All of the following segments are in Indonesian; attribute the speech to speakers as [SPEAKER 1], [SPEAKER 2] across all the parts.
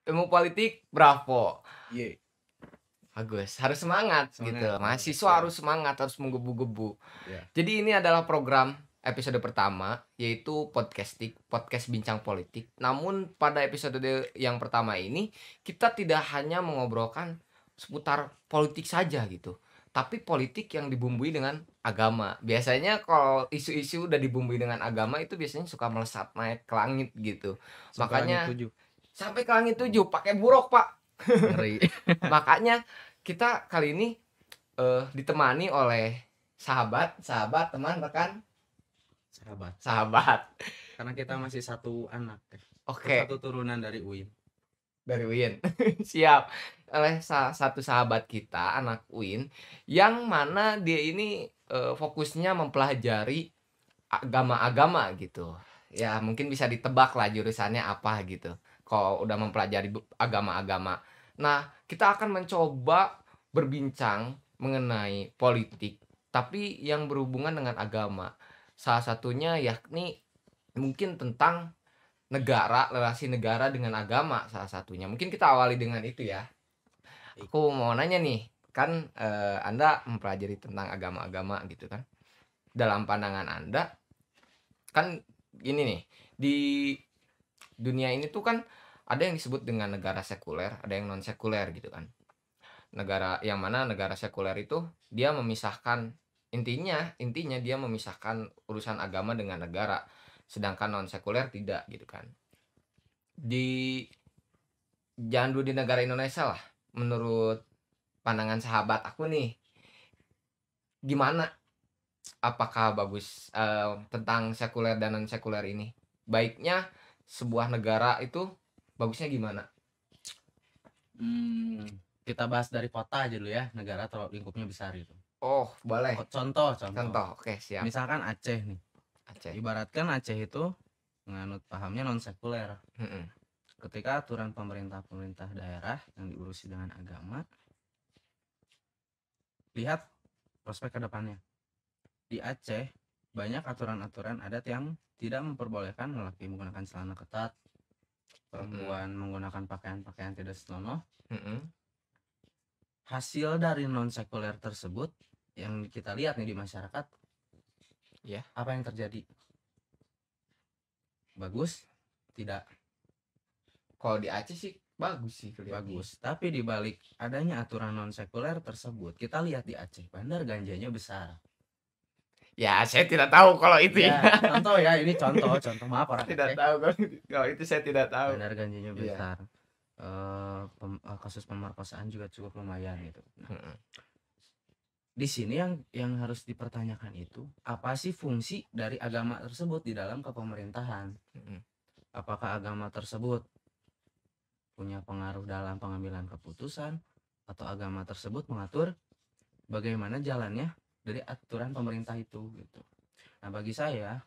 [SPEAKER 1] ilmu politik, bravo.
[SPEAKER 2] Iya.
[SPEAKER 1] Bagus, harus semangat gitu. Mahasiswa
[SPEAKER 2] siap.
[SPEAKER 1] harus semangat, harus menggebu-gebu.
[SPEAKER 2] Ya.
[SPEAKER 1] Jadi ini adalah program episode pertama, yaitu podcast bincang politik. Namun pada episode yang pertama ini kita tidak hanya mengobrolkan seputar politik saja gitu, tapi politik yang dibumbui dengan agama. Biasanya kalau isu-isu udah dibumbui dengan agama itu biasanya suka melesat naik ke langit gitu.
[SPEAKER 2] Sampai langit
[SPEAKER 1] Makanya
[SPEAKER 2] 7.
[SPEAKER 1] sampai ke langit 7 pakai buruk, Pak.
[SPEAKER 2] Ngeri.
[SPEAKER 1] Makanya kita kali ini ditemani oleh sahabat, teman, rekan, sahabat.
[SPEAKER 2] Karena kita masih satu anak.
[SPEAKER 1] Oke,
[SPEAKER 2] Satu turunan dari UIN.
[SPEAKER 1] dari UIN. Siap. Oleh satu sahabat kita, anak UIN, yang mana dia ini fokusnya mempelajari agama-agama gitu. Ya, mungkin bisa ditebak lah jurusannya apa gitu. Kalau udah mempelajari agama-agama. Nah, kita akan mencoba berbincang mengenai politik, tapi yang berhubungan dengan agama. Salah satunya yakni mungkin tentang negara, relasi negara dengan agama salah satunya. Mungkin kita awali dengan itu ya. Aku mau nanya nih, kan Anda mempelajari tentang agama-agama gitu kan. Dalam pandangan Anda, kan gini nih, di dunia ini tuh kan ada yang disebut dengan negara sekuler, ada yang non sekuler gitu kan. Negara yang mana negara sekuler itu dia memisahkan intinya dia memisahkan urusan agama dengan negara, sedangkan non sekuler tidak gitu kan. Jangan dulu di negara Indonesia lah, menurut pandangan sahabat aku nih, gimana, apakah bagus tentang sekuler dan non sekuler ini, baiknya sebuah negara itu bagusnya gimana?
[SPEAKER 2] Kita bahas dari kota aja dulu ya, negara atau lingkupnya besar itu.
[SPEAKER 1] Oh boleh.
[SPEAKER 2] Contoh.
[SPEAKER 1] Oke, siap.
[SPEAKER 2] Misalkan Aceh nih.
[SPEAKER 1] Aceh.
[SPEAKER 2] Ibaratkan Aceh itu menganut pahamnya non sekuler.
[SPEAKER 1] Mm-mm.
[SPEAKER 2] Ketika aturan pemerintah daerah yang diurusi dengan agama, lihat prospek ke depannya. Di Aceh banyak aturan-aturan adat yang tidak memperbolehkan lelaki menggunakan celana ketat, perempuan menggunakan pakaian-pakaian tidak senonoh. Hasil dari non sekuler tersebut yang kita lihat nih di masyarakat,
[SPEAKER 1] ya,
[SPEAKER 2] apa yang terjadi? Bagus? Tidak.
[SPEAKER 1] Kalau di Aceh sih bagus sih kelihatannya.
[SPEAKER 2] Bagus. Tapi di balik adanya aturan non sekuler tersebut, kita lihat di Aceh bandar ganjanya besar.
[SPEAKER 1] Ya, saya tidak tahu kalau itu
[SPEAKER 2] ya. Contoh ya, ini contoh maaf orang
[SPEAKER 1] tidak
[SPEAKER 2] Aceh.
[SPEAKER 1] tahu kalau itu saya tidak tahu.
[SPEAKER 2] Bandar ganjanya besar. Kasus pemerkosaan juga cukup lumayan gitu. Nah, di sini yang harus dipertanyakan itu, apa sih fungsi dari agama tersebut di dalam kepemerintahan? Apakah agama tersebut punya pengaruh dalam pengambilan keputusan, atau agama tersebut mengatur bagaimana jalannya dari aturan pemerintah itu gitu. Nah, bagi saya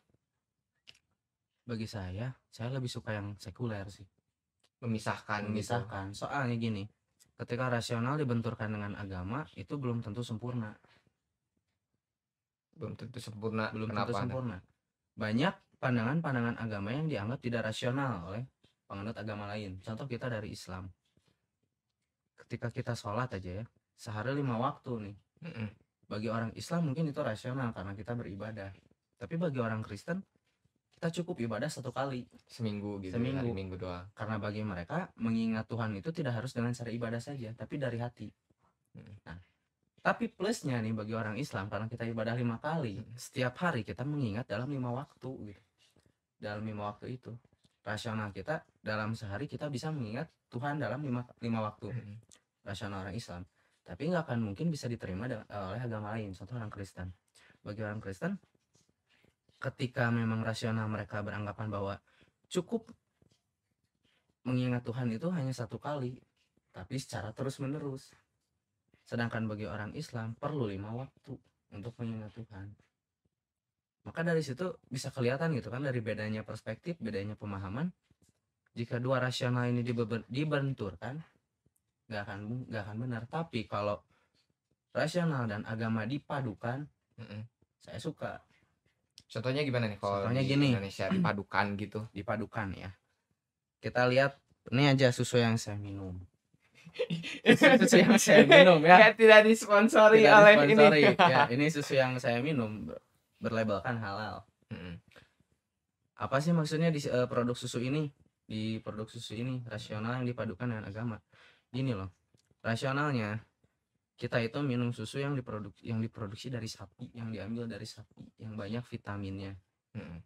[SPEAKER 2] lebih suka yang sekuler sih. Memisahkan. Gitu. Soalnya gini, ketika rasional dibenturkan dengan agama itu belum tentu sempurna. Kenapa? Banyak pandangan agama yang dianggap tidak rasional oleh penganut agama lain. Contoh kita dari Islam. Ketika kita sholat aja ya, sehari 5 waktu nih. Bagi orang Islam mungkin itu rasional karena kita beribadah. Tapi bagi orang Kristen, kita cukup ibadah 1 kali
[SPEAKER 1] seminggu gitu. Hari Minggu doang.
[SPEAKER 2] Karena bagi mereka mengingat Tuhan itu tidak harus dengan cara ibadah saja, tapi dari hati. Nah, tapi plusnya nih bagi orang Islam, karena kita ibadah 5 kali, setiap hari kita mengingat dalam 5 waktu gitu. Dalam 5 waktu itu, rasional kita dalam sehari kita bisa mengingat Tuhan dalam 5 waktu. Rasional orang Islam. Tapi nggak akan mungkin bisa diterima oleh agama lain. Contoh orang Kristen. Bagi orang Kristen, ketika memang rasional mereka beranggapan bahwa cukup mengingat Tuhan itu hanya 1 kali, tapi secara terus menerus. Sedangkan bagi orang Islam perlu 5 waktu untuk mengingat Tuhan. Maka dari situ bisa kelihatan gitu kan, dari bedanya perspektif, bedanya pemahaman. Jika dua rasional ini dibenturkan, nggak akan benar. Tapi kalau rasional dan agama dipadukan, saya suka.
[SPEAKER 1] Contohnya gimana nih kalau
[SPEAKER 2] Contohnya
[SPEAKER 1] di
[SPEAKER 2] gini,
[SPEAKER 1] Indonesia dipadukan gitu?
[SPEAKER 2] Dipadukan ya. Kita lihat Ini aja susu yang saya minum. Susu yang saya minum ya.
[SPEAKER 1] Kayak tidak disponsori
[SPEAKER 2] Tidak
[SPEAKER 1] oleh
[SPEAKER 2] disponsori.
[SPEAKER 1] ini.
[SPEAKER 2] Ya, ini susu yang saya minum berlabelkan halal. Apa sih maksudnya di produk susu ini? Di produk susu ini rasional yang dipadukan dengan agama. Gini loh. Rasionalnya kita itu minum susu yang diproduksi dari sapi, yang diambil dari sapi, yang banyak vitaminnya.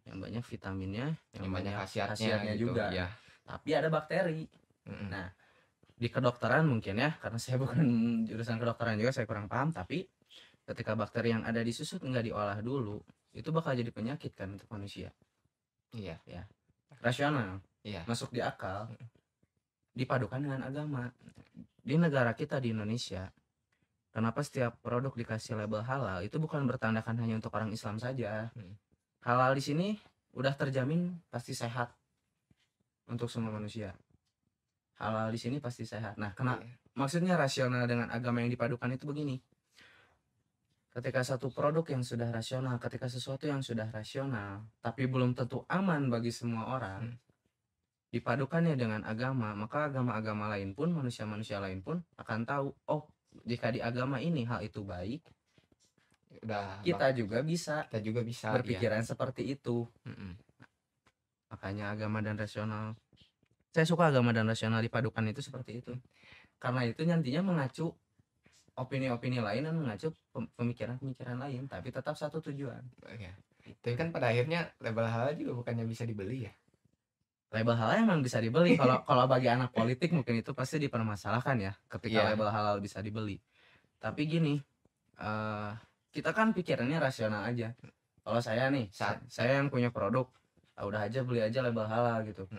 [SPEAKER 2] Yang banyak vitaminnya, yang banyak khasiatnya
[SPEAKER 1] gitu,
[SPEAKER 2] juga.
[SPEAKER 1] ya.
[SPEAKER 2] Tapi ada bakteri. Nah, di kedokteran mungkin ya, karena saya bukan jurusan kedokteran juga, saya kurang paham, tapi ketika bakteri yang ada di susu nggak diolah dulu, itu bakal jadi penyakit kan untuk manusia.
[SPEAKER 1] Iya.
[SPEAKER 2] Ya, rasional,
[SPEAKER 1] Iya.
[SPEAKER 2] masuk di akal, dipadukan dengan agama. Di negara kita di Indonesia, kenapa setiap produk dikasih label halal? Itu bukan bertandakan hanya untuk orang Islam saja. Halal di sini udah terjamin pasti sehat untuk semua manusia. Halal di sini pasti sehat. Nah, maksudnya rasional dengan agama yang dipadukan itu begini. Ketika satu produk yang sudah rasional, ketika sesuatu yang sudah rasional, tapi belum tentu aman bagi semua orang, dipadukannya dengan agama, maka agama-agama lain pun, manusia-manusia lain pun akan tahu, oh, jika di agama ini hal itu baik, kita juga bisa berpikiran seperti itu. Makanya agama dan rasional, saya suka agama dan rasional dipadukan itu seperti itu, karena itu nantinya mengacu opini-opini lain dan mengacu pemikiran-pemikiran lain, tapi tetap satu tujuan.
[SPEAKER 1] Tapi kan pada akhirnya label halal juga bukannya bisa dibeli ya.
[SPEAKER 2] Label halal emang bisa dibeli. Kalau bagi anak politik mungkin itu pasti dipermasalahkan ya, ketika label halal bisa dibeli. Tapi gini, kita kan pikirannya rasional aja. Kalau saya nih, saya yang punya produk, udah aja beli aja label halal gitu.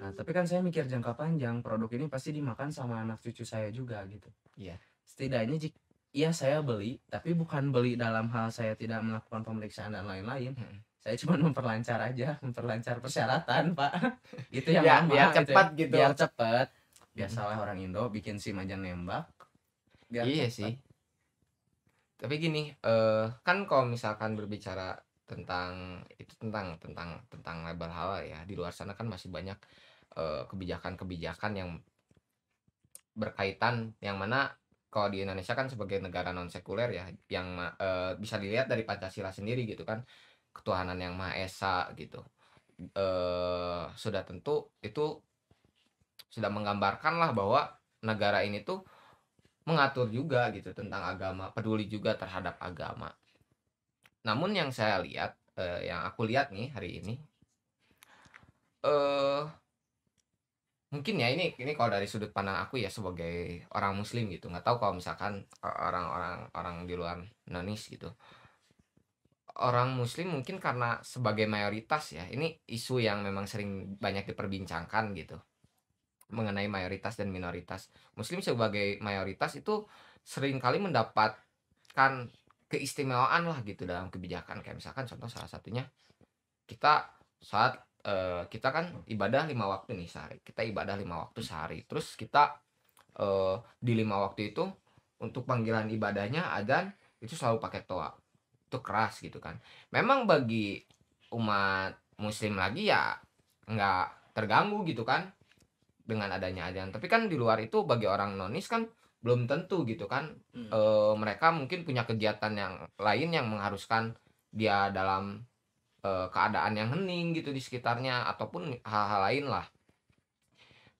[SPEAKER 2] Nah, tapi kan saya mikir jangka panjang, produk ini pasti dimakan sama anak cucu saya juga gitu.
[SPEAKER 1] Iya.
[SPEAKER 2] Setidaknya iya saya beli, tapi bukan beli dalam hal saya tidak melakukan pemeriksaan dan lain-lain. Saya cuma memperlancar persyaratan, Pak. Itu yang
[SPEAKER 1] ya,
[SPEAKER 2] lama
[SPEAKER 1] biar cepat gitu.
[SPEAKER 2] Biar cepat. Biasalah orang Indo bikin SIM aja nembak.
[SPEAKER 1] Iya cepet sih. Tapi gini, kan kalau misalkan berbicara tentang label halal ya, di luar sana kan masih banyak kebijakan-kebijakan yang berkaitan, yang mana kalau di Indonesia kan sebagai negara non sekuler ya, yang bisa dilihat dari Pancasila sendiri gitu kan, ketuhanan yang Maha Esa gitu. Sudah tentu itu sudah menggambarkan lah bahwa negara ini tuh mengatur juga gitu tentang agama, peduli juga terhadap agama. Namun yang saya lihat, yang aku lihat nih hari ini, mungkin ya ini kalau dari sudut pandang aku ya sebagai orang muslim gitu, nggak tahu kalau misalkan orang di luar nonis gitu. Orang muslim mungkin karena sebagai mayoritas ya, ini isu yang memang sering banyak diperbincangkan gitu, mengenai mayoritas dan minoritas. Muslim sebagai mayoritas itu seringkali mendapatkan keistimewaan lah gitu dalam kebijakan, kayak misalkan contoh salah satunya kita saat kita kan ibadah 5 waktu nih sehari. Kita ibadah 5 waktu sehari. Terus kita di 5 waktu itu untuk panggilan ibadahnya adzan itu selalu pakai toa. Itu keras gitu kan. Memang bagi umat muslim lagi ya nggak terganggu gitu kan dengan adanya adzan. Tapi kan di luar itu bagi orang nonis kan belum tentu gitu kan. Mereka mungkin punya kegiatan yang lain yang mengharuskan dia dalam keadaan yang hening gitu di sekitarnya ataupun hal-hal lain lah.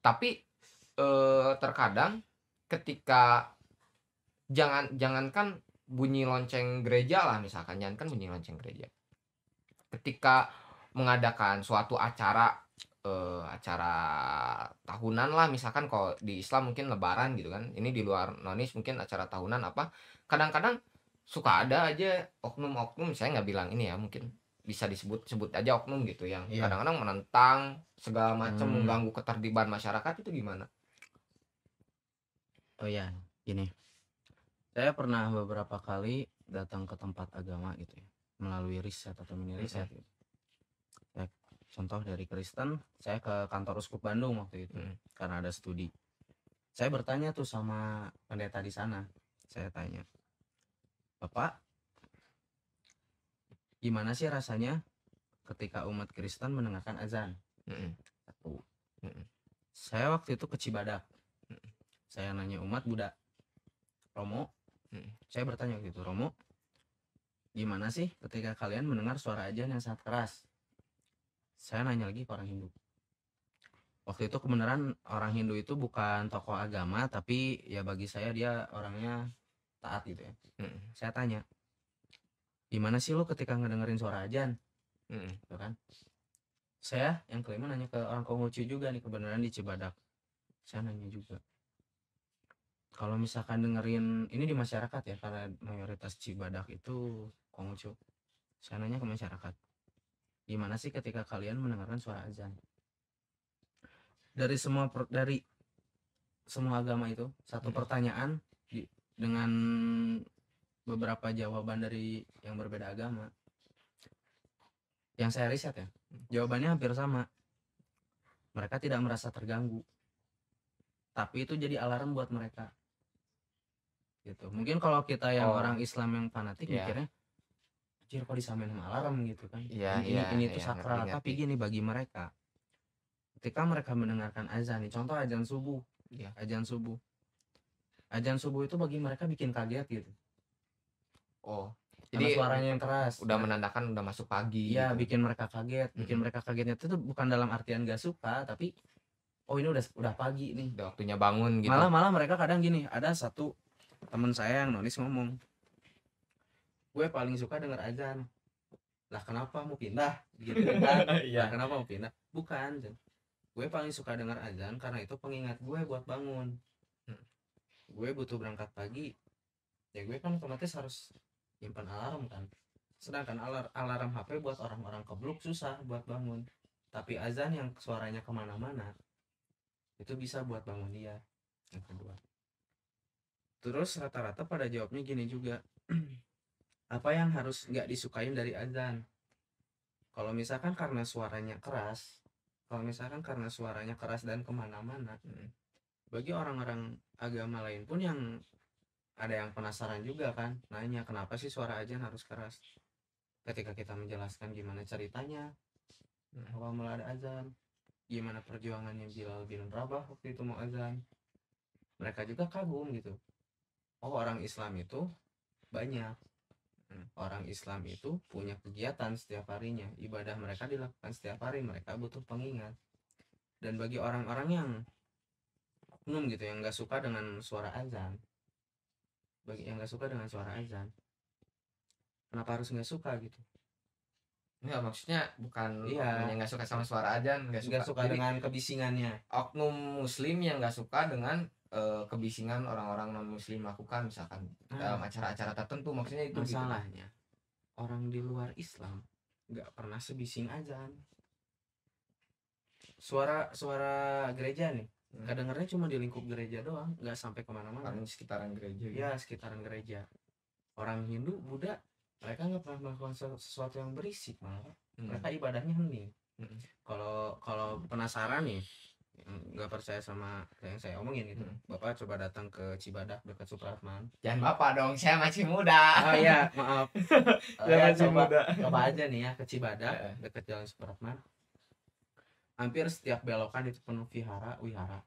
[SPEAKER 1] Tapi terkadang ketika jangankan bunyi lonceng gereja lah, misalkan jangankan bunyi lonceng gereja, ketika mengadakan suatu acara tahunan lah, misalkan kalau di Islam mungkin lebaran gitu kan, ini di luar nonis mungkin acara tahunan apa, kadang-kadang suka ada aja oknum-oknum, saya nggak bilang ini ya, mungkin bisa disebut aja oknum gitu yang kadang-kadang menentang segala macam, mengganggu ketertiban masyarakat. Itu gimana?
[SPEAKER 2] Oh ya, gini, saya pernah beberapa kali datang ke tempat agama gitu ya, melalui riset atau mini riset gitu. Ya, contoh dari Kristen, saya ke kantor Uskup Bandung waktu itu karena ada studi. Saya bertanya tuh sama pendeta di sana, saya tanya, Bapak, gimana sih rasanya ketika umat Kristen mendengarkan azan? Satu. Saya waktu itu ke Cibadak. Saya nanya umat Buddha, Romo, saya bertanya gitu, Romo, gimana sih ketika kalian mendengar suara ajan yang sangat keras? Saya nanya lagi ke orang Hindu. Waktu itu kebenaran orang Hindu itu bukan tokoh agama, tapi ya bagi saya dia orangnya taat gitu ya. Saya tanya, gimana sih lo ketika ngedengerin suara ajan? Gitu kan? Saya yang kelima nanya ke orang Konghucu juga nih, kebenaran di Cibadak. Saya nanya juga, kalau misalkan dengerin ini di masyarakat ya, karena mayoritas Cibadak itu Konghucu. Saya nanya ke masyarakat, gimana sih ketika kalian mendengarkan suara azan? Dari semua agama itu satu pertanyaan dengan beberapa jawaban dari yang berbeda agama. Yang saya riset ya, jawabannya hampir sama. Mereka tidak merasa terganggu, tapi itu jadi alarm buat mereka. Gitu. Mungkin kalau kita yang orang Islam yang fanatik mikirnya, anjir kok disamain sama alarm gitu kan. Ini tuh sakral, tapi gini bagi mereka. Ketika mereka mendengarkan azan nih, contoh azan subuh. Azan subuh. Azan subuh itu bagi mereka bikin kaget gitu. Jadi suaranya yang keras.
[SPEAKER 1] Udah menandakan udah masuk pagi.
[SPEAKER 2] Iya, gitu. Bikin mereka kaget. Bikin mereka kagetnya itu bukan dalam artian gak suka, tapi oh ini udah pagi nih.
[SPEAKER 1] Udah waktunya bangun gitu.
[SPEAKER 2] Malah mereka kadang gini, ada satu teman saya yang nonis ngomong, gue paling suka denger azan. Lah kenapa mau pindah? Gitu kan. Lah kenapa mau pindah? Bukan. Gue paling suka denger azan karena itu pengingat gue buat bangun. Gue butuh berangkat pagi. Ya gue kan otomatis harus simpan alarm kan. Sedangkan alarm HP buat orang-orang kebluk susah buat bangun. Tapi azan yang suaranya kemana-mana itu bisa buat bangun dia. Yang kedua. Terus rata-rata pada jawabnya gini juga. Apa yang harus nggak disukain dari azan? Kalau misalkan karena suaranya keras, dan kemana-mana, bagi orang-orang agama lain pun yang ada yang penasaran juga kan, nanya kenapa sih suara azan harus keras. Ketika kita menjelaskan gimana ceritanya awal mula ada azan, gimana perjuangannya Bilal bin Rabah waktu itu mau azan, mereka juga kagum gitu. Oh, orang Islam itu banyak. Orang Islam itu punya kegiatan setiap harinya, ibadah mereka dilakukan setiap hari, mereka butuh pengingat. Dan bagi orang-orang yang oknum gitu, yang nggak suka dengan suara azan, kenapa harus nggak suka gitu?
[SPEAKER 1] Enggak, maksudnya bukan yang nggak suka sama suara azan,
[SPEAKER 2] nggak suka dengan kebisingannya.
[SPEAKER 1] Oknum Muslim yang nggak suka dengan kebisingan orang-orang non Muslim lakukan, misalkan dalam acara-acara tertentu, maksudnya itu.
[SPEAKER 2] Masalahnya gitu. Orang di luar Islam nggak pernah sebising azan. Suara gereja nih kedengarannya cuma di lingkup gereja doang, nggak sampai kemana-mana.
[SPEAKER 1] Sekitaran gereja.
[SPEAKER 2] Ya sekitaran gereja. Orang Hindu, Buddha, mereka nggak pernah melakukan sesuatu yang berisik, malah mereka ibadahnya hening. Kalau penasaran nih, nggak percaya sama yang saya omongin itu, Bapak coba datang ke Cibadak dekat Supratman.
[SPEAKER 1] Jangan Bapak dong, saya masih muda.
[SPEAKER 2] Oh iya, maaf.
[SPEAKER 1] Saya masih muda.
[SPEAKER 2] Coba aja nih ya ke Cibadak dekat Jalan Supratman. Hampir setiap belokan itu penuh wihara.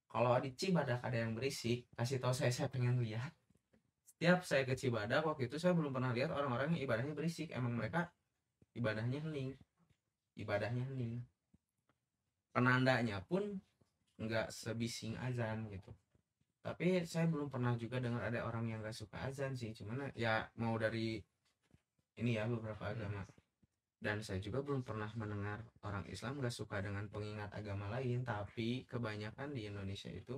[SPEAKER 2] Kalau di Cibadak ada yang berisik, kasih tahu saya pengen lihat. Setiap saya ke Cibadak waktu itu saya belum pernah lihat orang-orang yang ibadahnya berisik. Emang mereka ibadahnya hening. Penandanya pun nggak sebising azan gitu. Tapi saya belum pernah juga dengar ada orang yang nggak suka azan sih. Cuman ya mau dari ini ya beberapa agama. Dan saya juga belum pernah mendengar orang Islam nggak suka dengan pengingat agama lain. Tapi kebanyakan di Indonesia itu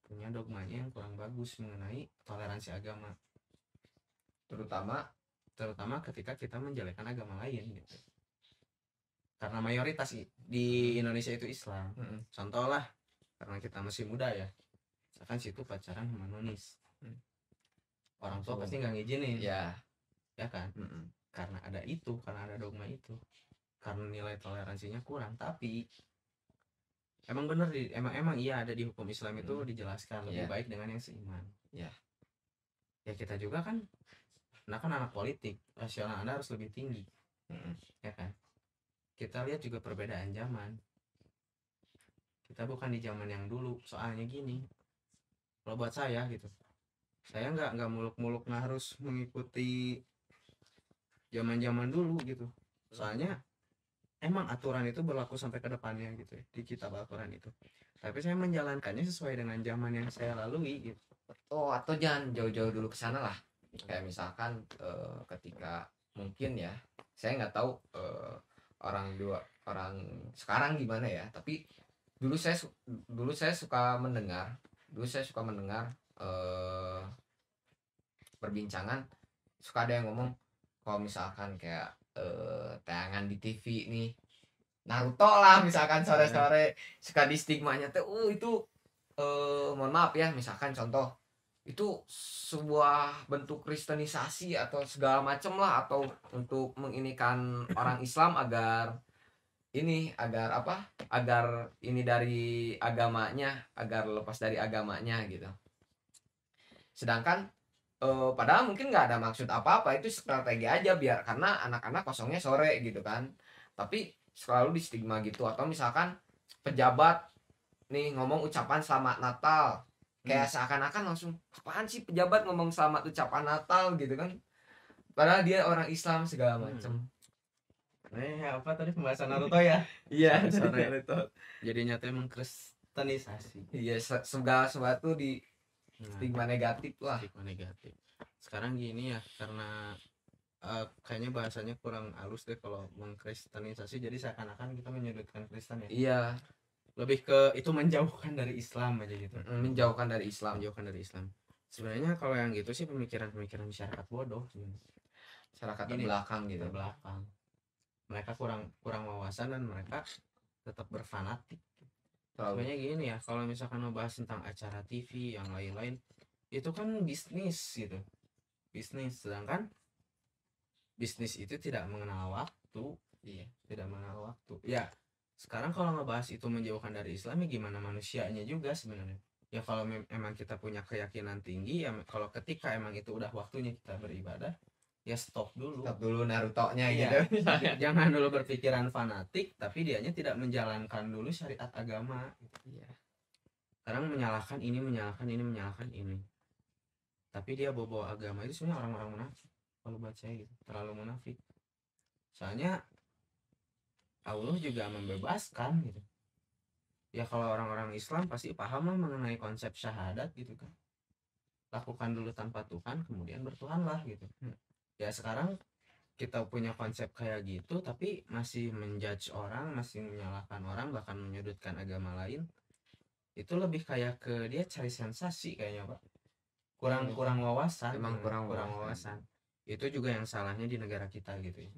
[SPEAKER 2] punya dogmanya yang kurang bagus mengenai toleransi agama. Terutama ketika kita menjelekkan agama lain gitu. Karena mayoritas di Indonesia itu Islam. Contoh lah, karena kita masih muda ya, misalkan situ pacaran sama nonis, orang tua pasti nggak ngizinin, ya kan? Karena ada dogma itu, karena nilai toleransinya kurang. Tapi emang bener emang iya ada di hukum Islam itu dijelaskan lebih baik dengan yang seiman. Ya kita juga kan anak politik, rasional Anda harus lebih tinggi, ya kan? Kita lihat juga perbedaan zaman. Kita bukan di zaman yang dulu. Soalnya gini, kalau buat saya gitu, saya nggak muluk-muluk nggak harus mengikuti zaman-zaman dulu gitu. Soalnya emang aturan itu berlaku sampai ke depannya gitu ya, di kitab aturan itu. Tapi saya menjalankannya sesuai dengan zaman yang saya lalui gitu.
[SPEAKER 1] Oh, atau jangan jauh-jauh dulu ke sana lah. Kayak misalkan ketika mungkin ya, saya nggak tahu orang sekarang gimana ya. Tapi dulu saya suka mendengar, eh, perbincangan, suka ada yang ngomong kalau misalkan kayak tayangan di TV nih Naruto lah misalkan sore-sore suka di stigmanya tuh itu mohon maaf ya misalkan contoh itu sebuah bentuk kristenisasi atau segala macem lah atau untuk menginikan orang Islam agar apa agar ini dari agamanya agar lepas dari agamanya gitu. Sedangkan padahal mungkin nggak ada maksud apa-apa, itu strategi aja biar karena anak-anak kosongnya sore gitu kan. Tapi selalu di stigma gitu atau misalkan pejabat nih ngomong ucapan selamat Natal kayak seakan-akan langsung apaan sih pejabat ngomong selamat ucapan Natal gitu kan, padahal dia orang Islam segala macam.
[SPEAKER 2] Apa tadi pembahasan Naruto ya?
[SPEAKER 1] Iya
[SPEAKER 2] Sore.
[SPEAKER 1] Naruto.
[SPEAKER 2] Jadinya tuh emang kristenisasi.
[SPEAKER 1] Iya segala sesuatu di stigma negatif lah.
[SPEAKER 2] Stigma negatif. Sekarang gini ya, karena kayaknya bahasanya kurang halus deh kalau mengkristenisasi, jadi seakan-akan kita menyudutkan Kristen ya.
[SPEAKER 1] Iya,
[SPEAKER 2] lebih ke itu menjauhkan dari Islam aja gitu.
[SPEAKER 1] menjauhkan dari Islam.
[SPEAKER 2] Sebenarnya kalau yang gitu sih pemikiran masyarakat bodoh sebenarnya.
[SPEAKER 1] Masyarakat terbelakang gitu.
[SPEAKER 2] Terbelakang. Mereka kurang wawasan dan mereka tetap berfanatik. Sebenarnya gini ya, kalau misalkan membahas tentang acara TV yang lain-lain, itu kan bisnis gitu. Bisnis, sedangkan bisnis itu tidak mengenal waktu.
[SPEAKER 1] Iya.
[SPEAKER 2] Tidak mengenal waktu. Ya, sekarang kalau ngebahas itu menjauhkan dari Islam ya gimana manusianya juga sebenarnya. Ya kalau emang kita punya keyakinan tinggi ya, kalau ketika emang itu udah waktunya kita beribadah, ya stop dulu
[SPEAKER 1] Naruto-nya
[SPEAKER 2] iya,
[SPEAKER 1] gitu.
[SPEAKER 2] jangan dulu berpikiran fanatik tapi dianya tidak menjalankan dulu syariat agama.
[SPEAKER 1] Iya.
[SPEAKER 2] Sekarang menyalahkan ini, tapi dia bawa agama itu sebenarnya orang-orang munafik kalau buat saya gitu, terlalu munafik. Soalnya Allah juga membebaskan gitu ya, kalau orang-orang Islam pasti paham lah mengenai konsep syahadat gitu kan, lakukan dulu tanpa Tuhan kemudian bertuhanlah gitu. Ya sekarang kita punya konsep kayak gitu tapi masih menjudge orang, masih menyalahkan orang, bahkan menyudutkan agama lain. Itu lebih kayak ke dia cari sensasi kayaknya Pak, kurang wawasan.
[SPEAKER 1] Emang kurang
[SPEAKER 2] wawasan. Itu juga yang salahnya di negara kita gitu ya.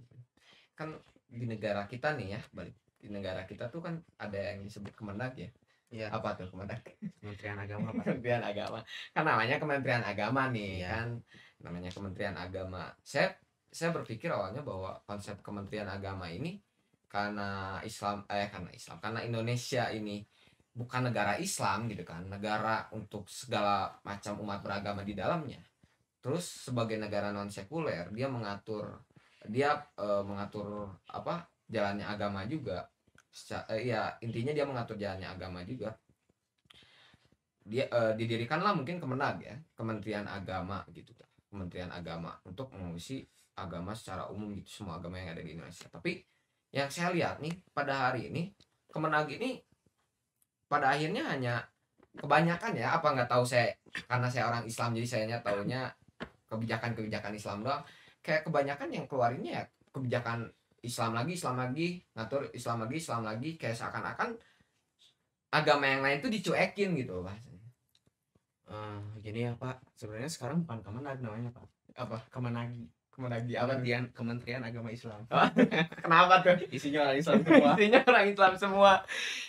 [SPEAKER 1] Kan di negara kita nih ya, balik di negara kita tuh kan ada yang disebut Kemenag ya.
[SPEAKER 2] Iya.
[SPEAKER 1] Apa tuh Kemenag?
[SPEAKER 2] Kementerian Agama Pak.
[SPEAKER 1] Kementerian Agama. Kan namanya Kementerian Agama nih
[SPEAKER 2] Iya.
[SPEAKER 1] kan. Namanya Kementerian Agama. Saya berpikir awalnya bahwa konsep Kementerian Agama ini karena Indonesia ini bukan negara Islam gitu kan, negara untuk segala macam umat beragama di dalamnya. Terus sebagai negara non sekuler dia mengatur apa jalannya agama juga. Ya intinya dia mengatur jalannya agama juga. Dia didirikanlah mungkin Kemenag ya, Kementerian Agama gitu. Kementerian Agama untuk mengurusi agama secara umum gitu, semua agama yang ada di Indonesia. Tapi yang saya lihat nih pada hari ini Kemenag ini pada akhirnya hanya kebanyakan ya, apa nggak tahu saya karena saya orang Islam jadi sayanya taunya kebijakan Islam doang. Kayak kebanyakan yang keluarinnya ya kebijakan Islam lagi ngatur Islam lagi kayak seakan-akan agama yang lain tuh dicuekin gitu bahasanya.
[SPEAKER 2] Gini ya Pak, sebenarnya sekarang bukan Kemenag namanya Pak.
[SPEAKER 1] Apa?
[SPEAKER 2] Kemenagi
[SPEAKER 1] Apa?
[SPEAKER 2] Kementerian Agama Islam.
[SPEAKER 1] Kenapa tuh?
[SPEAKER 2] Isinya orang Islam semua.
[SPEAKER 1] Isinya orang Islam semua.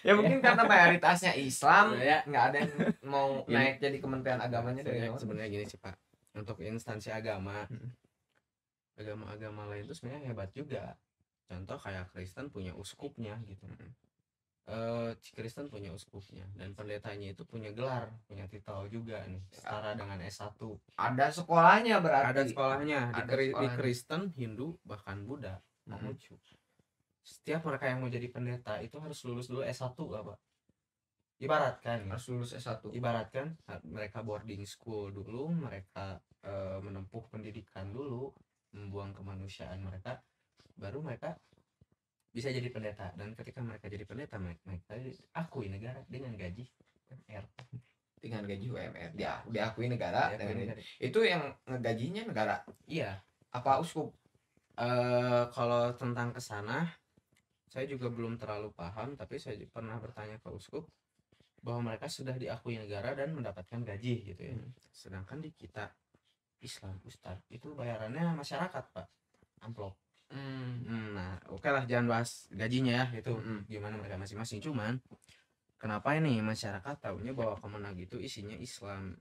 [SPEAKER 1] Ya mungkin karena mayoritasnya Islam, nggak ada yang mau naik jadi Kementerian Agamanya dari awal.
[SPEAKER 2] Sebenarnya gini sih Pak, untuk instansi agama, agama lain itu sebenarnya hebat juga. Contoh kayak Kristen punya uskupnya gitu. Kristen punya uskupnya dan pendetanya itu punya gelar, punya titel juga nih, setara dengan S1.
[SPEAKER 1] Ada sekolahnya berarti.
[SPEAKER 2] Ada sekolahnya di Kristen, Hindu, bahkan Buddha, Konghucu. Setiap mereka yang mau jadi pendeta itu harus lulus dulu S1 lah Pak. Ibaratkan ya,
[SPEAKER 1] harus lulus S1.
[SPEAKER 2] ibaratkan mereka boarding school dulu, mereka menempuh pendidikan dulu, membuang kemanusiaan mereka, baru mereka bisa jadi pendeta. Dan ketika mereka jadi pendeta, mereka akui negara dengan gaji UMR.
[SPEAKER 1] Dengan gaji UMR diakui negara,
[SPEAKER 2] Diakui negara.
[SPEAKER 1] itu yang ngegajinya negara.
[SPEAKER 2] Iya.
[SPEAKER 1] Apa uskup?
[SPEAKER 2] Kalau tentang kesana saya juga belum terlalu paham, tapi saya pernah bertanya ke uskup bahwa mereka sudah diakui negara dan mendapatkan gaji gitu ya. Sedangkan di kita Islam Ustadz itu bayarannya masyarakat Pak, amplop. Nah oke lah, jangan bahas gajinya ya, itu gimana mereka masing-masing. Cuman kenapa ini masyarakat tahunya bahwa Kemenag itu isinya Islam?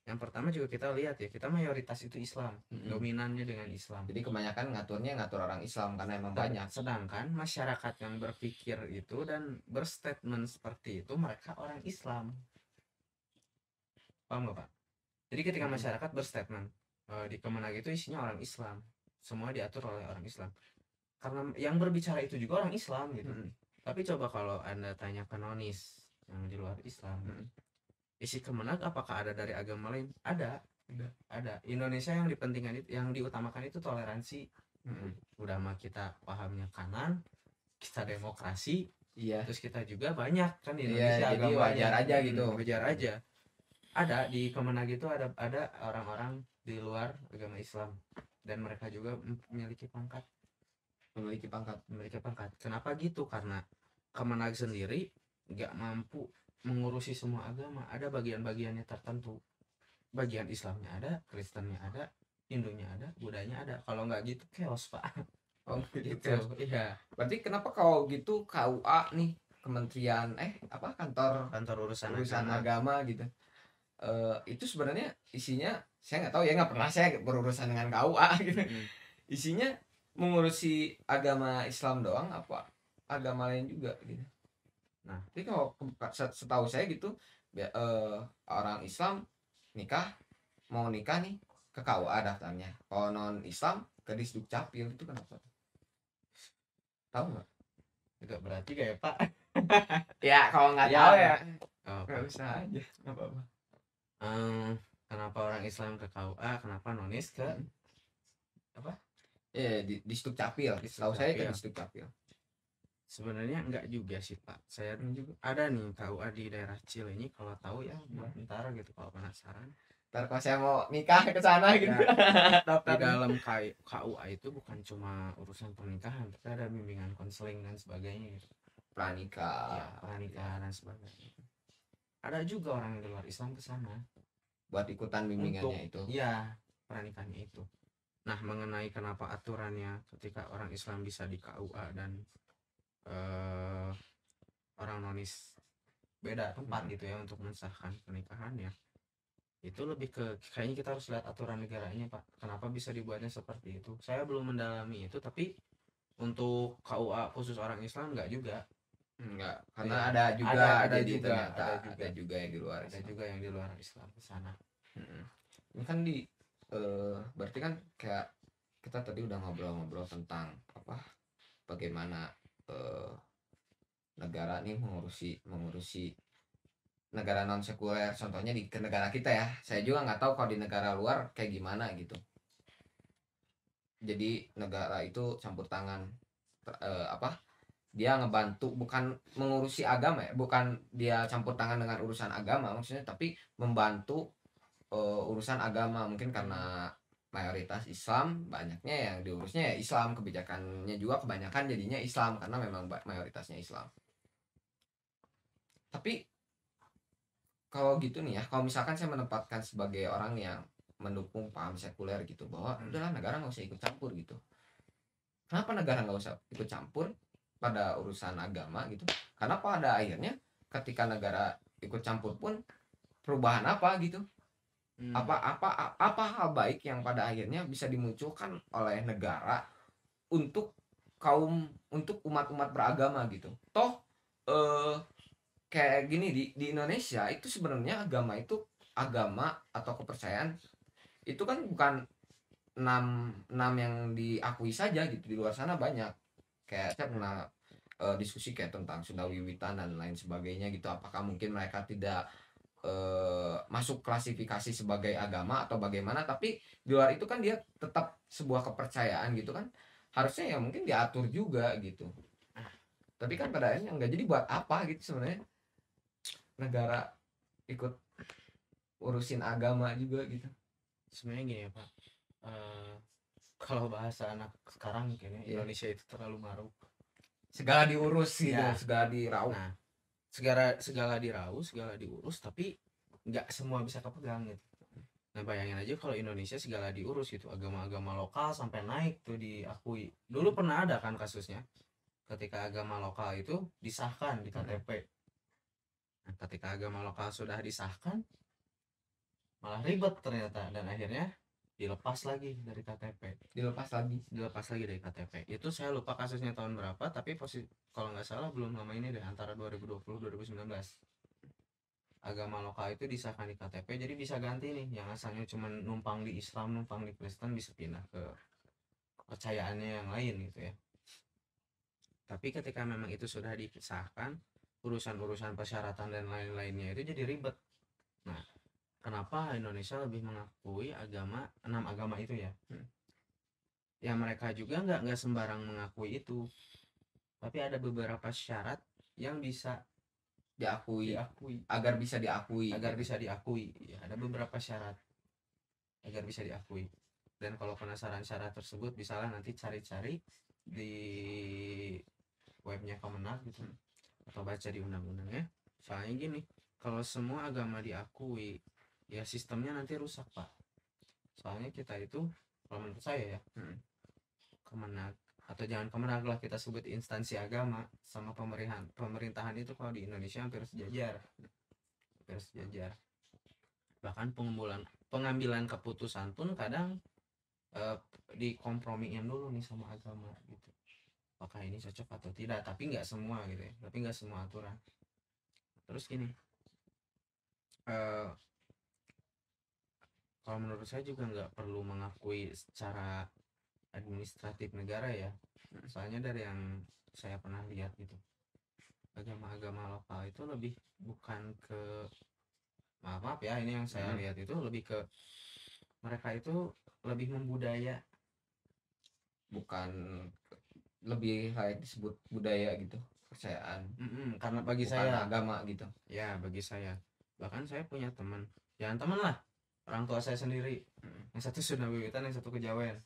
[SPEAKER 2] Yang pertama juga kita lihat ya, kita mayoritas itu Islam, dominannya dengan Islam.
[SPEAKER 1] Jadi kebanyakan ngatur orang Islam karena emang banyak.
[SPEAKER 2] Sedangkan masyarakat yang berpikir itu dan berstatement seperti itu mereka orang Islam. Paham gak Pak? Jadi ketika masyarakat berstatement di Kemenag itu isinya orang Islam, semua diatur oleh orang Islam, karena yang berbicara itu juga orang Islam gitu. Tapi coba kalau Anda tanya ke nonis yang di luar Islam, isi Kemenag apakah ada dari agama lain? Ada. Indonesia yang dipentingkan itu, yang diutamakan itu toleransi. Udah mah kita pahamnya kanan, kita demokrasi, terus kita juga banyak kan di Indonesia,
[SPEAKER 1] jadi wajar aja gitu.
[SPEAKER 2] Wajar aja. Ada di Kemenag itu ada orang-orang di luar agama Islam dan mereka juga memiliki pangkat. Kenapa gitu? Karena Kemenag sendiri nggak mampu mengurusi semua agama. Ada bagian-bagiannya tertentu. Bagian Islamnya ada, Kristennya ada, Hindunya ada, Budanya ada. Kalau nggak gitu chaos Pak.
[SPEAKER 1] Oh gitu.
[SPEAKER 2] Iya.
[SPEAKER 1] Berarti kenapa kalau gitu KUA nih, Kementerian kantor
[SPEAKER 2] urusan
[SPEAKER 1] agama gitu, itu sebenarnya isinya saya nggak tahu ya, nggak pernah saya berurusan dengan KUA gitu. Isinya mengurusi agama Islam doang apa agama lain juga gitu. Nah, jadi kalau setahu saya gitu, orang Islam mau nikah nih ke KUA daftarnya. Kalau non Islam ke Disdukcapil, itu kenapa? Tahu nggak?
[SPEAKER 2] Agak berarti kayak Pak.
[SPEAKER 1] Ya kalau nggak tahu ya
[SPEAKER 2] nggak
[SPEAKER 1] usah aja, nggak apa-apa.
[SPEAKER 2] Kenapa orang Islam ke KUA, kenapa nonis ke apa?
[SPEAKER 1] Di Disdukcapil. Tahu saya ke Disdukcapil.
[SPEAKER 2] Sebenarnya enggak juga sih Pak. Saya juga ada nih KUA di daerah Cileunyi, kalau tahu ya ntar gitu kalau penasaran.
[SPEAKER 1] Ntar kalau saya mau nikah ke sana gitu.
[SPEAKER 2] Di dalam KUA itu bukan cuma urusan pernikahan, tapi ada bimbingan konseling dan sebagainya gitu.
[SPEAKER 1] Pranikah
[SPEAKER 2] dan sebagainya. Ada juga orang yang di luar Islam ke sana
[SPEAKER 1] buat ikutan bimbingannya itu.
[SPEAKER 2] Iya, pernikahannya itu. Nah, mengenai kenapa aturannya ketika orang Islam bisa di KUA dan orang nonis beda tempat gitu ya untuk mensahkan pernikahannya, itu lebih ke kayaknya kita harus lihat aturan negaranya Pak, kenapa bisa dibuatnya seperti itu. Saya belum mendalami itu, tapi untuk KUA khusus orang Islam enggak juga.
[SPEAKER 1] Enggak, karena ada juga yang di luar
[SPEAKER 2] Islam. Ada juga yang di luar Islam ke sana.
[SPEAKER 1] Ini kan berarti kan kayak kita tadi udah ngobrol-ngobrol tentang bagaimana negara nih mengurusi negara non sekuler, contohnya di negara kita ya. Saya juga nggak tahu kalau di negara luar kayak gimana gitu. Jadi negara itu campur tangan, dia ngebantu, bukan mengurusi agama ya, bukan dia campur tangan dengan urusan agama maksudnya, tapi membantu urusan agama, mungkin karena mayoritas Islam, banyaknya yang diurusnya ya Islam, kebijakannya juga kebanyakan jadinya Islam karena memang mayoritasnya Islam. Tapi kalau gitu nih ya, kalau misalkan saya menempatkan sebagai orang yang mendukung paham sekuler gitu, bahwa udahlah negara nggak usah ikut campur gitu. Kenapa negara nggak usah ikut campur pada urusan agama gitu? Karena pada akhirnya ketika negara ikut campur pun perubahan apa gitu? Apa hal baik yang pada akhirnya bisa dimunculkan oleh negara untuk umat-umat beragama gitu? Toh kayak gini di Indonesia itu sebenarnya agama atau kepercayaan itu kan bukan enam yang diakui saja gitu. Di luar sana banyak. Kayak saya pernah diskusi kayak tentang Sunda Wiwitan dan lain sebagainya gitu. Apakah mungkin mereka tidak masuk klasifikasi sebagai agama atau bagaimana, tapi di luar itu kan dia tetap sebuah kepercayaan gitu kan. Harusnya ya mungkin diatur juga gitu. Tapi kan pada akhirnya enggak, jadi buat apa gitu sebenarnya negara ikut urusin agama juga gitu.
[SPEAKER 2] Sebenarnya gini ya Pak, kalau bahasa anak sekarang kayaknya Indonesia itu terlalu maruk,
[SPEAKER 1] segala diurus gitu,
[SPEAKER 2] Ya.
[SPEAKER 1] segala diraup.
[SPEAKER 2] Nah, segala dirau, segala diurus, tapi nggak semua bisa kepegang gitu. Nah bayangin aja kalau Indonesia segala diurus gitu, agama-agama lokal sampai naik tuh diakui. Dulu pernah ada kan kasusnya, ketika agama lokal itu disahkan di KTP. Nah, ketika agama lokal sudah disahkan, malah ribet ternyata, dan akhirnya dilepas lagi dari KTP.
[SPEAKER 1] Dilepas lagi
[SPEAKER 2] dari KTP. Itu saya lupa kasusnya tahun berapa, tapi kalau nggak salah belum lama ini deh, antara 2020-2019. Agama lokal itu disahkan di KTP, jadi bisa ganti nih, yang asalnya cuma numpang di Islam, numpang di Kristen, bisa pindah ke kepercayaannya yang lain gitu ya. Tapi ketika memang itu sudah disahkan, urusan-urusan persyaratan dan lain-lainnya itu jadi ribet. Nah, kenapa Indonesia lebih mengakui 6 agama itu ya? Ya mereka juga nggak sembarang mengakui itu, tapi ada beberapa syarat yang bisa
[SPEAKER 1] diakui agar bisa diakui
[SPEAKER 2] ya, ada beberapa syarat agar bisa diakui. Dan kalau penasaran syarat tersebut, bisalah nanti cari-cari di webnya Kemenak gitu, atau baca di undang-undangnya. Soalnya gini, kalau semua agama diakui ya sistemnya nanti rusak Pak. Soalnya kita itu, kalau menurut saya ya, Kemenak, atau jangan Kemenak lah, kita sebut instansi agama sama pemerintahan itu kalau di Indonesia hampir sejajar. Bahkan pengambilan keputusan pun kadang dikompromiin dulu nih sama agama gitu, apakah ini cocok atau tidak. Tapi nggak semua gitu ya, tapi nggak semua aturan. Terus gini, kalau menurut saya juga nggak perlu mengakui secara administratif negara ya. Soalnya dari yang saya pernah lihat gitu, agama-agama lokal itu lebih bukan ke, maaf ya, ini yang saya lihat itu lebih ke mereka itu lebih membudaya,
[SPEAKER 1] bukan lebih kayak disebut budaya gitu, kepercayaan.
[SPEAKER 2] Karena bagi
[SPEAKER 1] bukan
[SPEAKER 2] saya
[SPEAKER 1] agama gitu
[SPEAKER 2] ya, bagi saya. Bahkan saya punya teman, jangan teman lah, orang tua saya sendiri, yang satu Sunda Wiwitan, yang satu Kejawen.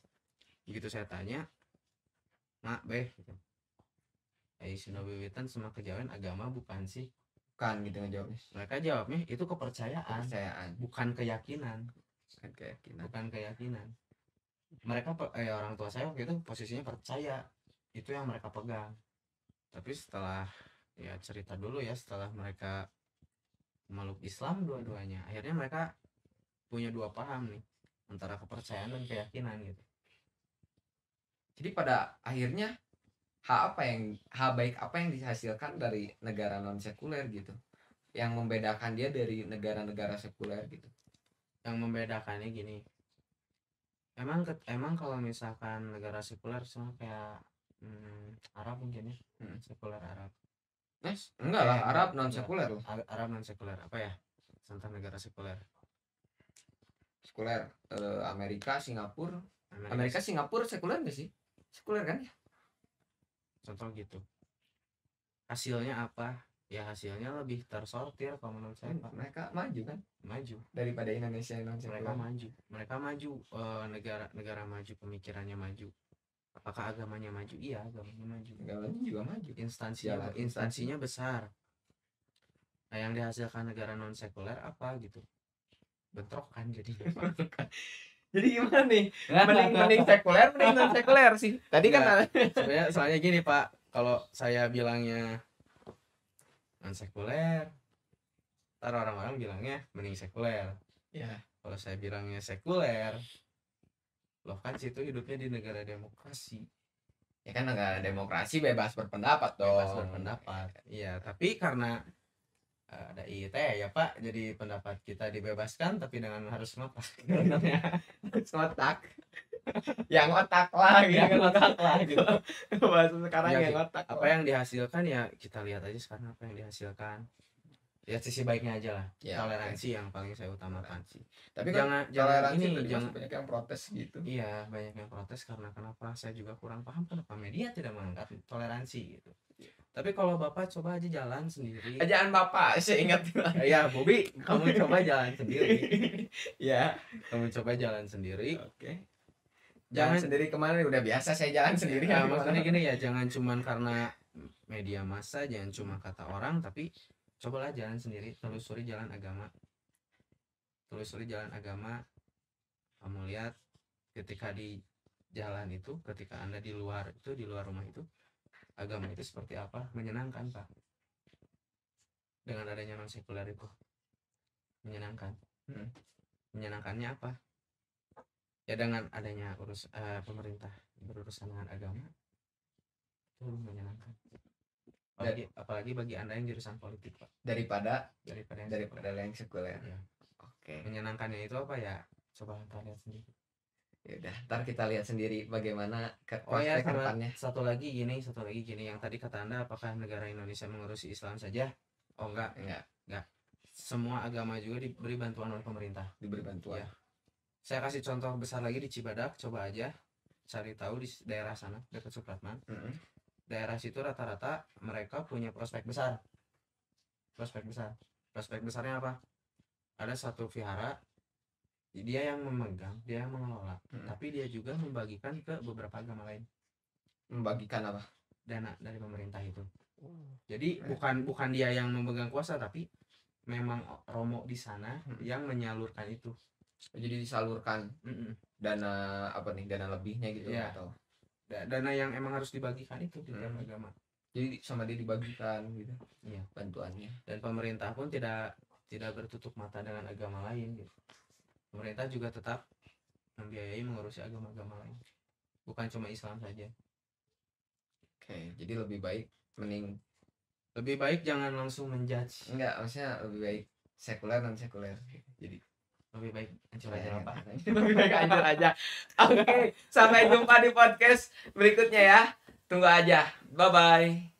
[SPEAKER 2] Begitu saya tanya, Mak, Beh gitu, Sunda Wiwitan sama Kejawen agama bukan sih?
[SPEAKER 1] Bukan gitu ngejawabnya.
[SPEAKER 2] Mereka jawabnya itu kepercayaan, bukan keyakinan. Mereka orang tua saya waktu itu posisinya percaya, itu yang mereka pegang. Tapi setelah ya cerita dulu ya, setelah mereka meluk Islam dua-duanya, akhirnya mereka punya dua paham nih, antara kepercayaan dan keyakinan gitu.
[SPEAKER 1] Jadi pada akhirnya hak baik apa yang dihasilkan dari negara non sekuler gitu, yang membedakan dia dari negara-negara sekuler gitu?
[SPEAKER 2] Yang membedakannya gini, emang kalau misalkan negara sekuler sama kayak Arab mungkin ya, sekuler Arab.
[SPEAKER 1] Enggak lah, Arab non sekuler loh.
[SPEAKER 2] Arab non sekuler apa ya? Contoh negara sekuler.
[SPEAKER 1] Amerika, Singapura. Singapura sekuler nggak sih? Sekuler kan ya?
[SPEAKER 2] Contoh gitu. Hasilnya apa? Ya hasilnya lebih tersortir kalau menurut saya Pak.
[SPEAKER 1] Mereka maju kan?
[SPEAKER 2] Maju
[SPEAKER 1] daripada Indonesia non sekuler.
[SPEAKER 2] Mereka maju, negara maju, pemikirannya maju. Apakah agamanya maju? Iya, agamanya maju.
[SPEAKER 1] Agamanya juga maju.
[SPEAKER 2] Instansinya besar. Nah, yang dihasilkan negara non sekuler apa gitu? Bentrok kan jadi.
[SPEAKER 1] Jadi gimana nih? Mending sekuler, mending non sekuler sih. Tadi kan
[SPEAKER 2] sebenarnya soalnya gini Pak, kalau saya bilangnya non sekuler, ntar orang-orang bilangnya mending sekuler.
[SPEAKER 1] Ya.
[SPEAKER 2] Kalau saya bilangnya sekuler, loh kan situ hidupnya di negara demokrasi.
[SPEAKER 1] Ya kan negara demokrasi bebas berpendapat dong.
[SPEAKER 2] Bebas berpendapat. Iya, tapi karena ada ITE ya Pak, jadi pendapat kita dibebaskan tapi dengan harus ngotak.
[SPEAKER 1] Ngotak. Yang otak lah gitu.
[SPEAKER 2] Yang otak lah gitu.
[SPEAKER 1] Bahasa sekarang
[SPEAKER 2] Ya,
[SPEAKER 1] yang otak.
[SPEAKER 2] apa yang dihasilkan ya kita lihat aja sekarang apa yang dihasilkan. Lihat sisi baiknya aja lah.
[SPEAKER 1] Ya,
[SPEAKER 2] toleransi yang paling saya utamakan sih.
[SPEAKER 1] Tapi kan
[SPEAKER 2] jangan
[SPEAKER 1] toleransi
[SPEAKER 2] ini
[SPEAKER 1] tadi
[SPEAKER 2] jangan
[SPEAKER 1] banyak yang protes gitu.
[SPEAKER 2] Iya, banyak yang protes karena kenapa saya juga kurang paham kenapa media tidak mengangkat toleransi gitu. Tapi kalau Bapak coba aja jalan sendiri.
[SPEAKER 1] Ajaan Bapak, saya ingat.
[SPEAKER 2] Ya, Bobby, kamu coba jalan sendiri.
[SPEAKER 1] Ya,
[SPEAKER 2] Kamu coba jalan sendiri.
[SPEAKER 1] oke. Jalan sendiri kemana? Udah biasa saya jalan sendiri.
[SPEAKER 2] Ya, maksudnya gini ya, jangan cuman karena media massa, jangan cuma kata orang, tapi cobalah jalan sendiri, telusuri jalan agama. Telusuri jalan agama. Kamu lihat ketika di jalan itu, ketika Anda di luar rumah itu, agama itu seperti apa? Menyenangkan, Pak. Dengan adanya non sekuler itu. Menyenangkan. Menyenangkannya apa? Ya dengan adanya pemerintah berurusan dengan agama itu menyenangkan. Apalagi bagi Anda yang jurusan politik, Pak.
[SPEAKER 1] Daripada
[SPEAKER 2] yang
[SPEAKER 1] sekuler.
[SPEAKER 2] Ya.
[SPEAKER 1] Oke.
[SPEAKER 2] Menyenangkannya itu apa ya? Coba kita lihat sendiri.
[SPEAKER 1] Ya udah, ntar kita lihat sendiri bagaimana
[SPEAKER 2] prospek
[SPEAKER 1] kedepannya.
[SPEAKER 2] Satu lagi gini yang tadi kata Anda, apakah negara Indonesia mengurusi Islam saja? Oh enggak. Semua agama juga diberi bantuan oleh pemerintah.
[SPEAKER 1] Diberi bantuan.
[SPEAKER 2] Ya. Saya kasih contoh besar lagi di Cibadak, coba aja cari tahu di daerah sana dekat Supratman. Daerah situ rata-rata mereka punya prospek besar. Prospek besarnya apa? Ada satu vihara, dia yang memegang, dia yang mengelola, tapi dia juga membagikan ke beberapa agama lain.
[SPEAKER 1] Membagikan apa?
[SPEAKER 2] Dana dari pemerintah itu. Jadi bukan dia yang memegang kuasa, tapi memang romo di sana yang menyalurkan itu.
[SPEAKER 1] Jadi disalurkan dana apa nih, dana lebihnya gitu
[SPEAKER 2] ya.
[SPEAKER 1] Atau
[SPEAKER 2] dana yang emang harus dibagikan itu di dalam agama.
[SPEAKER 1] Jadi sama dia dibagikan gitu.
[SPEAKER 2] Iya,
[SPEAKER 1] bantuannya.
[SPEAKER 2] Dan pemerintah pun tidak bertutup mata dengan agama lain gitu. Pemerintah juga tetap membiayai mengurusi agama-agama lain, bukan cuma Islam saja.
[SPEAKER 1] Oke, jadi lebih
[SPEAKER 2] baik jangan langsung menjudge.
[SPEAKER 1] Enggak, maksudnya lebih baik sekuler dan sekuler. Jadi
[SPEAKER 2] lebih baik hancur aja apa?
[SPEAKER 1] Lebih baik hancur aja. Oke, sampai jumpa di podcast berikutnya ya. Tunggu aja. Bye bye.